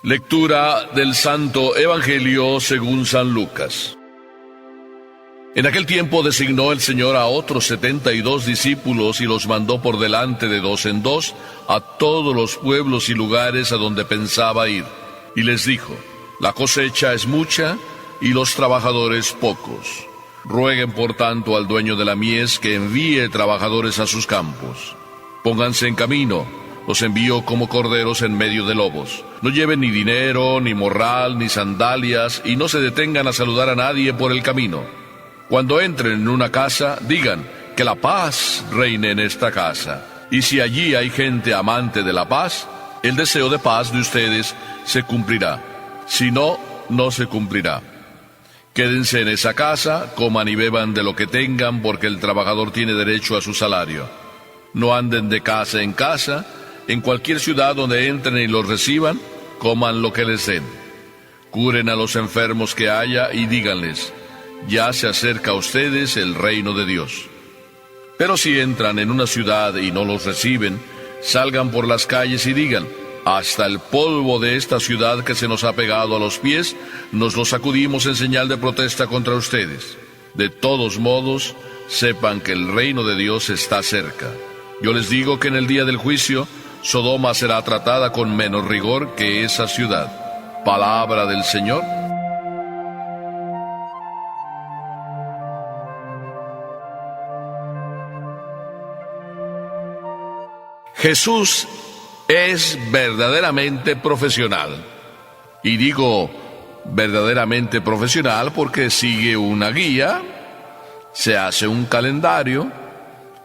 Lectura del Santo Evangelio según San Lucas. En aquel tiempo designó el Señor a otros 72 discípulos y los mandó por delante de dos en dos a todos los pueblos y lugares a donde pensaba ir. Y les dijo: la cosecha es mucha y los trabajadores pocos. Rueguen por tanto al dueño de la mies que envíe trabajadores a sus campos. Pónganse en camino. Los envío como corderos en medio de lobos. No lleven ni dinero, ni morral, ni sandalias, y no se detengan a saludar a nadie por el camino. Cuando entren en una casa, digan: que la paz reine en esta casa. Y si allí hay gente amante de la paz, el deseo de paz de ustedes se cumplirá. Si no, no se cumplirá. Quédense en esa casa, coman y beban de lo que tengan, porque el trabajador tiene derecho a su salario. No anden de casa en casa. En cualquier ciudad donde entren y los reciban, coman lo que les den. Curen a los enfermos que haya y díganles: ya se acerca a ustedes el reino de Dios. Pero si entran en una ciudad y no los reciben, salgan por las calles y digan: hasta el polvo de esta ciudad que se nos ha pegado a los pies, nos lo sacudimos en señal de protesta contra ustedes. De todos modos, sepan que el reino de Dios está cerca. Yo les digo que en el día del juicio, Sodoma será tratada con menos rigor que esa ciudad. Palabra del Señor. Jesús es verdaderamente profesional. Y digo verdaderamente profesional porque sigue una guía, se hace un calendario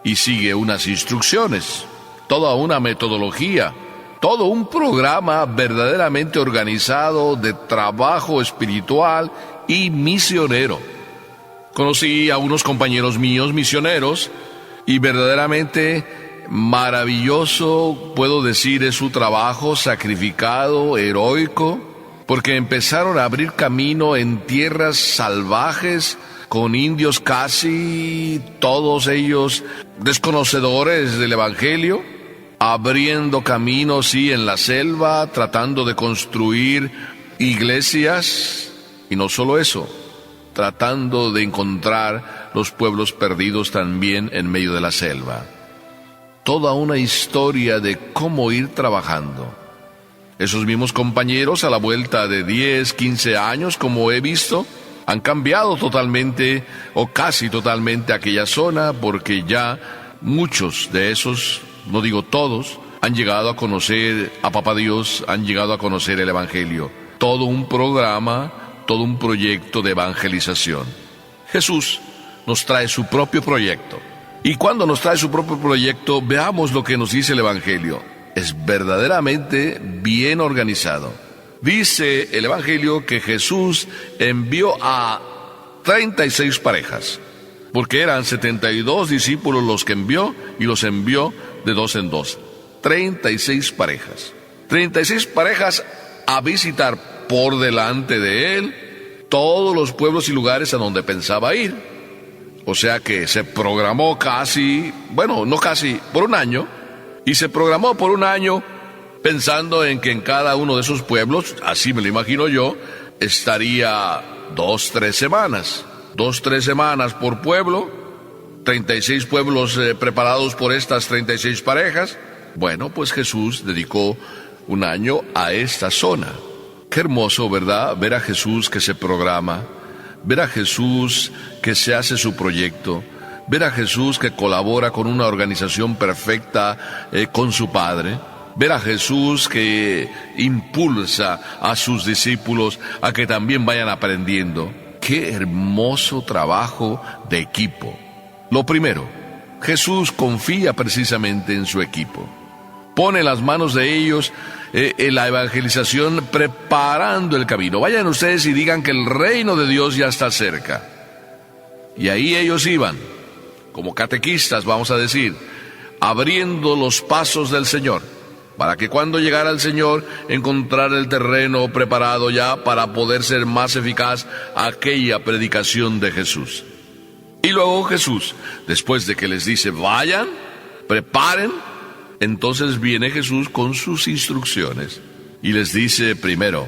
y sigue unas instrucciones. Toda una metodología, todo un programa verdaderamente organizado de trabajo espiritual y misionero. Conocí a unos compañeros míos misioneros y verdaderamente maravilloso, puedo decir, es su trabajo sacrificado, heroico, porque empezaron a abrir camino en tierras salvajes, con indios casi todos ellos desconocedores del Evangelio, abriendo caminos, sí, en la selva, tratando de construir iglesias, y no solo eso, tratando de encontrar los pueblos perdidos también en medio de la selva. Toda una historia de cómo ir trabajando. Esos mismos compañeros, a la vuelta de 10, 15 años, como he visto, han cambiado totalmente, o casi totalmente, aquella zona, porque ya muchos de esos, no digo todos, han llegado a conocer a Papá Dios, han llegado a conocer el Evangelio. Todo un programa, todo un proyecto de evangelización. Jesús nos trae su propio proyecto. Y cuando nos trae su propio proyecto, veamos lo que nos dice el Evangelio. Es verdaderamente bien organizado. Dice el Evangelio que Jesús envió a 36 parejas, porque eran 72 discípulos los que envió, y los envió de dos en dos. 36 parejas. 36 parejas a visitar por delante de él todos los pueblos y lugares a donde pensaba ir. O sea que se programó casi, bueno, no casi, por un año, y se programó por un año pensando en que en cada uno de esos pueblos, así me lo imagino yo, estaría 2-3 semanas. 2-3 semanas por pueblo, 36 pueblos preparados por estas 36 parejas. Bueno, pues Jesús dedicó un año a esta zona. Qué hermoso, ¿verdad? Ver a Jesús que se programa, ver a Jesús que se hace su proyecto, ver a Jesús que colabora con una organización perfecta con su Padre, ver a Jesús que impulsa a sus discípulos a que también vayan aprendiendo. Qué hermoso trabajo de equipo. Lo primero, Jesús confía precisamente en su equipo. Pone en las manos de ellos en la evangelización, preparando el camino. Vayan ustedes y digan que el reino de Dios ya está cerca. Y ahí ellos iban, como catequistas, vamos a decir, abriendo los pasos del Señor, para que cuando llegara el Señor, encontrar el terreno preparado ya para poder ser más eficaz aquella predicación de Jesús. Y luego Jesús, después de que les dice, vayan, preparen, entonces viene Jesús con sus instrucciones. Y les dice primero: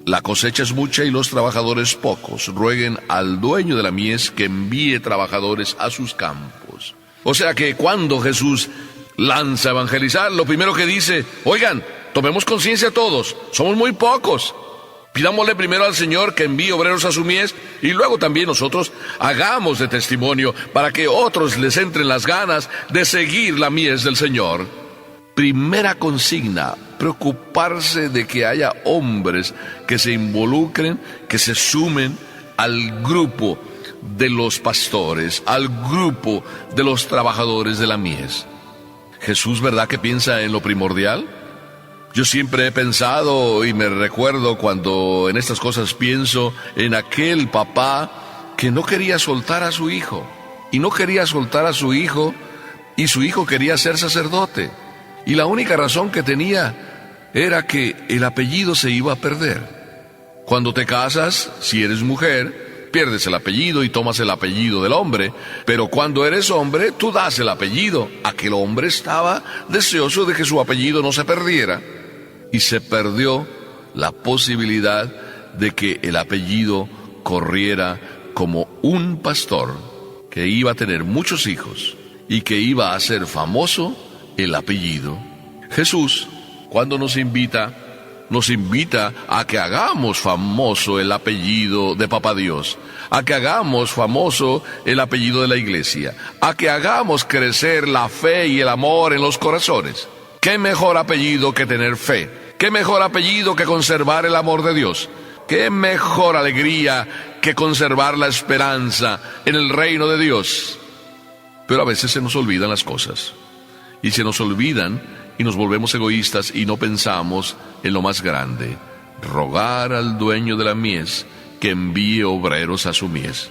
la cosecha es mucha y los trabajadores pocos. Rueguen al dueño de la mies que envíe trabajadores a sus campos. O sea que cuando Jesús lanza a evangelizar, lo primero que dice: oigan, tomemos conciencia todos, somos muy pocos. Pidámosle primero al Señor que envíe obreros a su mies y luego también nosotros hagamos de testimonio para que otros les entren las ganas de seguir la mies del Señor. Primera consigna: preocuparse de que haya hombres que se involucren, que se sumen al grupo de los pastores, al grupo de los trabajadores de la mies. Jesús, ¿verdad que piensa en lo primordial? Yo siempre he pensado y me recuerdo cuando en estas cosas pienso en aquel papá que no quería soltar a su hijo. Y no quería soltar a su hijo y su hijo quería ser sacerdote. Y la única razón que tenía era que el apellido se iba a perder. Cuando te casas, si eres mujer, pierdes el apellido y tomas el apellido del hombre. Pero cuando eres hombre, tú das el apellido. Aquel hombre estaba deseoso de que su apellido no se perdiera. Y se perdió la posibilidad de que el apellido corriera como un pastor que iba a tener muchos hijos y que iba a hacer famoso el apellido. Jesús, cuando nos invita a que hagamos famoso el apellido de Papá Dios, a que hagamos famoso el apellido de la iglesia, a que hagamos crecer la fe y el amor en los corazones. ¿Qué mejor apellido que tener fe? ¿Qué mejor apellido que conservar el amor de Dios? ¿Qué mejor alegría que conservar la esperanza en el reino de Dios? Pero a veces se nos olvidan las cosas. Y se nos olvidan y nos volvemos egoístas y no pensamos en lo más grande: rogar al dueño de la mies que envíe obreros a su mies.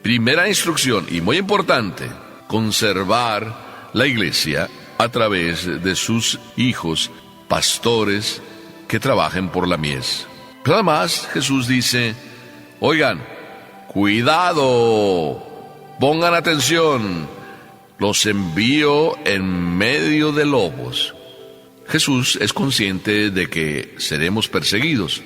Primera instrucción, y muy importante: conservar la iglesia a través de sus hijos, pastores que trabajen por la mies. Pero además Jesús dice: oigan, cuidado, pongan atención, los envío en medio de lobos. Jesús es consciente de que seremos perseguidos.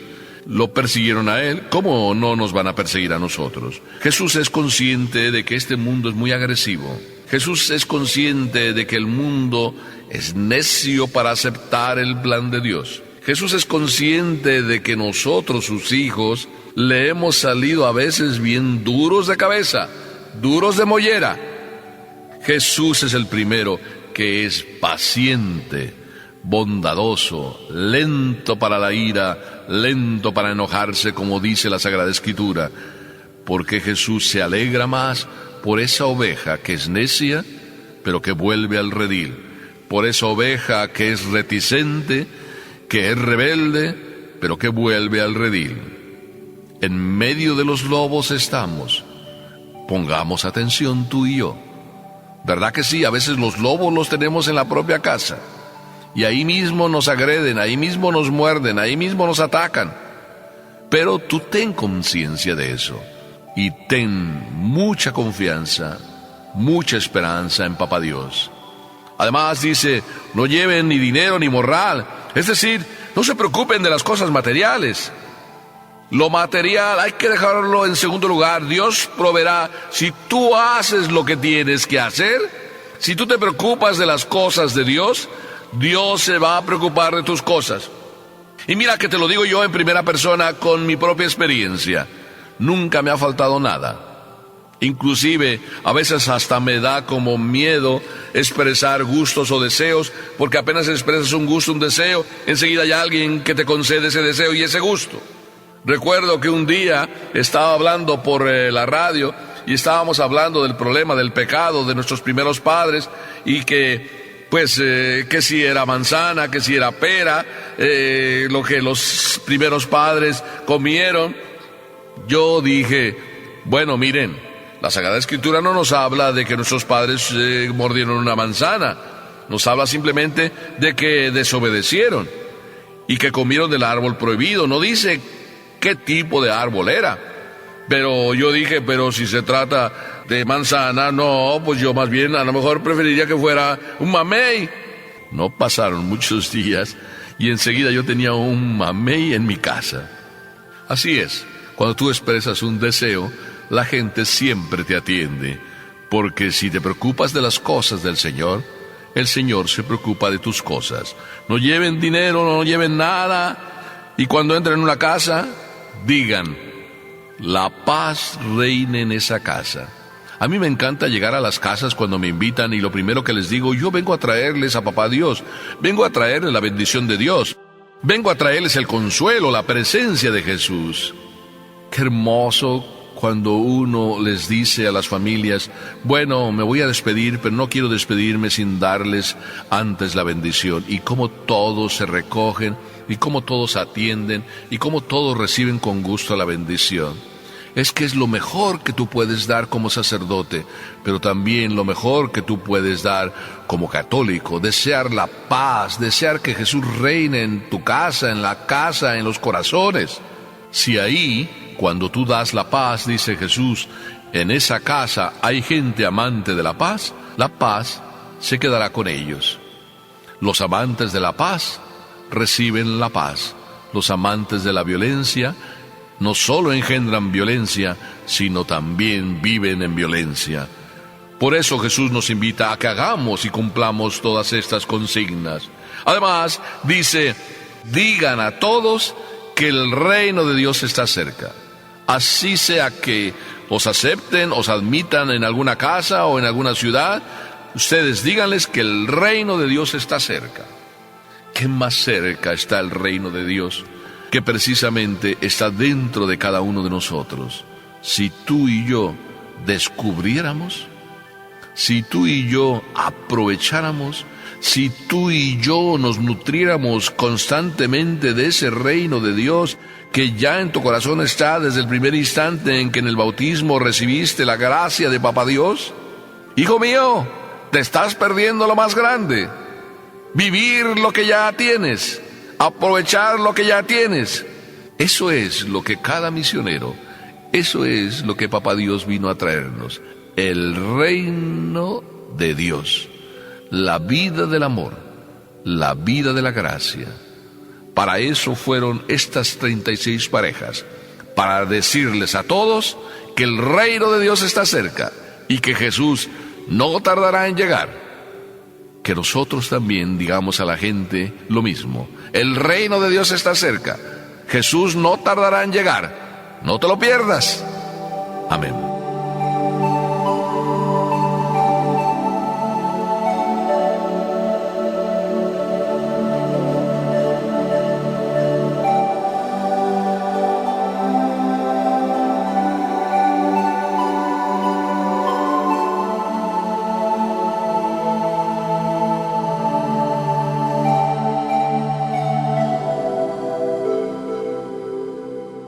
Lo persiguieron a él, ¿cómo no nos van a perseguir a nosotros? Jesús es consciente de que este mundo es muy agresivo. Jesús es consciente de que el mundo es necio para aceptar el plan de Dios. Jesús es consciente de que nosotros, sus hijos, le hemos salido a veces bien duros de cabeza, duros de mollera. Jesús es el primero que es paciente, bondadoso, lento para la ira, lento para enojarse, como dice la Sagrada Escritura, porque Jesús se alegra más por esa oveja que es necia, pero que vuelve al redil, por esa oveja que es reticente, que es rebelde, pero que vuelve al redil. En medio de los lobos estamos. Pongamos atención tú y yo. ¿Verdad que sí? A veces los lobos los tenemos en la propia casa. Y ahí mismo nos agreden, ahí mismo nos muerden, ahí mismo nos atacan. Pero tú ten conciencia de eso. Y ten mucha confianza, mucha esperanza en Papá Dios. Además dice: no lleven ni dinero ni morral. Es decir, no se preocupen de las cosas materiales. Lo material hay que dejarlo en segundo lugar. Dios proveerá. Si tú haces lo que tienes que hacer, si tú te preocupas de las cosas de Dios, Dios se va a preocupar de tus cosas. Y mira que te lo digo yo en primera persona con mi propia experiencia. Nunca me ha faltado nada. Inclusive, a veces hasta me da como miedo expresar gustos o deseos, porque apenas expresas un gusto, un deseo, enseguida hay alguien que te concede ese deseo y ese gusto. Recuerdo que un día estaba hablando por la radio y estábamos hablando del problema del pecado de nuestros primeros padres y que, que si era manzana, que si era pera, lo que los primeros padres comieron. Yo dije, bueno, miren, la Sagrada Escritura no nos habla de que nuestros padres mordieron una manzana, nos habla simplemente de que desobedecieron y que comieron del árbol prohibido, no dice qué tipo de árbol era. Pero yo dije, pero si se trata de manzana, no, pues yo más bien a lo mejor preferiría que fuera un mamey. No pasaron muchos días y enseguida yo tenía un mamey en mi casa. Así es, cuando tú expresas un deseo, la gente siempre te atiende, porque si te preocupas de las cosas del Señor, el Señor se preocupa de tus cosas. No lleven dinero, no lleven nada, y cuando entren en una casa, digan: la paz reine en esa casa. A mí me encanta llegar a las casas cuando me invitan y lo primero que les digo: yo vengo a traerles a Papá Dios, vengo a traerles la bendición de Dios, vengo a traerles el consuelo, la presencia de Jesús. Qué hermoso cuando uno les dice a las familias: bueno, me voy a despedir, pero no quiero despedirme sin darles antes la bendición. Y cómo todos se recogen, y cómo todos atienden, y cómo todos reciben con gusto la bendición. Es que es lo mejor que tú puedes dar como sacerdote, pero también lo mejor que tú puedes dar como católico: desear la paz, desear que Jesús reine en tu casa, en la casa, en los corazones. Si ahí, cuando tú das la paz, dice Jesús, en esa casa hay gente amante de la paz se quedará con ellos. Los amantes de la paz reciben la paz. Los amantes de la violencia no solo engendran violencia, sino también viven en violencia. Por eso Jesús nos invita a que hagamos y cumplamos todas estas consignas. Además, dice: digan a todos que el reino de Dios está cerca. Así sea que os acepten, os admitan en alguna casa o en alguna ciudad, ustedes díganles que el reino de Dios está cerca. ¿Qué más cerca está el reino de Dios? Que precisamente está dentro de cada uno de nosotros. Si tú y yo descubriéramos, si tú y yo aprovecháramos, si tú y yo nos nutriéramos constantemente de ese reino de Dios que ya en tu corazón está desde el primer instante en que en el bautismo recibiste la gracia de Papá Dios, hijo mío, te estás perdiendo lo más grande: vivir lo que ya tienes, aprovechar lo que ya tienes. Eso es lo que cada misionero, eso es lo que Papá Dios vino a traernos: el reino de Dios, la vida del amor, la vida de la gracia. Para eso fueron estas 36 parejas, para decirles a todos que el reino de Dios está cerca y que Jesús no tardará en llegar. Que nosotros también digamos a la gente lo mismo: el reino de Dios está cerca, Jesús no tardará en llegar, no te lo pierdas. Amén.